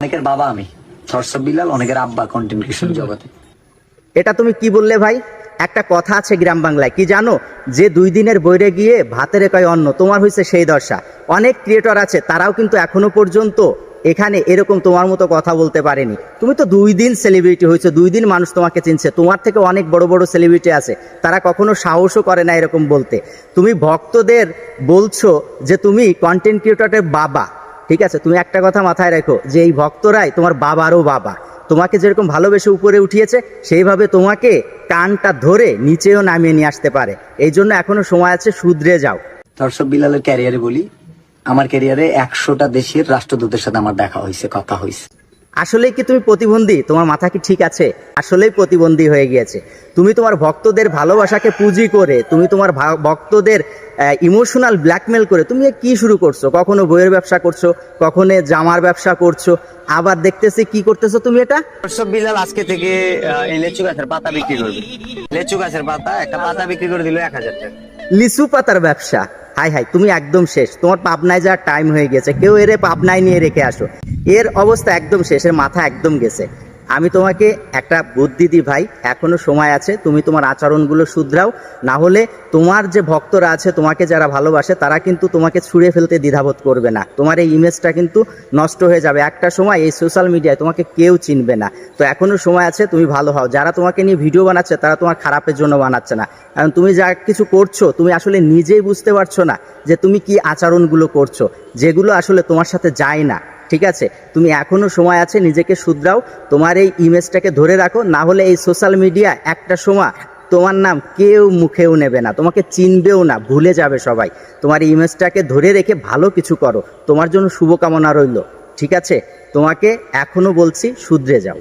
অনেকের বাবা আমি থটস অফ বিলাল, অনেকের আব্বা কন্টেন্ট ক্রিয়েশন জগতে। এটা তুমি কি বললে ভাই? একটা কথা আছে গ্রাম বাংলায়, কি জানো? যে 2 দিনের বইরে গিয়ে ভাতের কয় অন্ন, তোমার হয়েছে সেই দশা। অনেক ক্রিয়েটর আছে, তারাও কিন্তু এখনো পর্যন্ত এখানে এরকম তোমার মতো কথা বলতে পারেনি। তুমি তো 2 দিন সেলিব্রিটি হয়েছে, 2 দিন মানুষ তোমাকে চিনছে। তোমার থেকে অনেক বড় বড় সেলিব্রিটি আছে, তারা কখনো সাহসও করে না এরকম বলতে। তুমি ভক্তদের বলছো যে তুমি কন্টেন্ট ক্রিয়েটরের বাবা। ঠিক আছে, তুমি একটা কথা মাথায় রেখো যে এই ভক্তরাই তোমার বাবারও বাবা। তোমাকে যেরকম ভালোবেসে উপরে উঠিয়েছে, সেইভাবে তোমাকে কানটা ধরে নিচেও নামিয়ে নিয়ে আসতে পারে। এই জন্য এখনো সময় আছে, শুধরে যাও। থটস অফ বিলালের ক্যারিয়ারে বলি, আমার ক্যারিয়ারে 100টা দেশের রাষ্ট্রদূতের সাথে আমার দেখা হয়েছে, কথা হয়েছে। আসলেই কি তুমি প্রতিবন্ধী? তোমার মাথা কি ঠিক আছে? আসলেই প্রতিবন্ধী হয়ে গিয়েছে। তুমি তোমার ভক্তদের ভালোবাসাকে পুঁজি করে, তুমি তোমার ভক্তদের ইমোশনাল ব্ল্যাকমেল করে তুমি কি শুরু করছো? কখনো বইয়ের ব্যবসা করছো, কখনো জামার ব্যবসা করছো, আবার দেখতেছি কি করতেছো তুমি এটা। থটস অফ বিলাল আজকে থেকে এই লেচু গাছের পাতা বিক্রি করবে। লেচু গাছের পাতা, একটা পাতা বিক্রি করে দিল 1000 টাকা। লিচু পাতার ব্যবসা? হাই হাই, তুমি একদম শেষ। তোমার পাবনায় যাওয়ার টাইম হয়ে গেছে, কেউ এরে পাবনায় নিয়ে রেখে আসো। এর অবস্থা একদম শেষ, এর মাথা একদম গেছে। আমি তোমাকে একটা বুদ্ধি দিই ভাই, এখনো সময় আছে, তুমি তোমার আচরণগুলো শুধরাও। না হলে তোমার যে ভক্তরা আছে, তোমাকে যারা ভালোবাসে, তারা কিন্তু তোমাকে ছুঁড়ে ফেলতে দ্বিধাবোধ করবে না। তোমার এই ইমেজটা কিন্তু নষ্ট হয়ে যাবে। একটা সময় এই সোশ্যাল মিডিয়ায় তোমাকে কেউ চিনবে না। তো এখনো সময় আছে, তুমি ভালো হও। যারা তোমাকে নিয়ে ভিডিও বানাচ্ছে, তারা তোমার খারাপের জন্য বানাচ্ছে না। কারণ তুমি যা কিছু করছো, তুমি আসলে নিজেই বুঝতে পারছো না যে তুমি কি আচরণগুলো করছো, যেগুলো আসলে তোমার সাথে যায় না। ঠিক আছে, তুমি এখনো সময় আছে, নিজেকে শুধরাও, তোমার এই ইমেজটাকে ধরে রাখো। না হলে এই সোশ্যাল মিডিয়া একটা সময় তোমার নাম কেউ মুখেও নেবে না, তোমাকে চিনবেও না, ভুলে যাবে সবাই। তোমার এই ইমেজটাকে ধরে রেখে ভালো কিছু করো, তোমার জন্য শুভকামনা রইল। ঠিক আছে, তোমাকে এখনো বলছি, শুধরে যাও।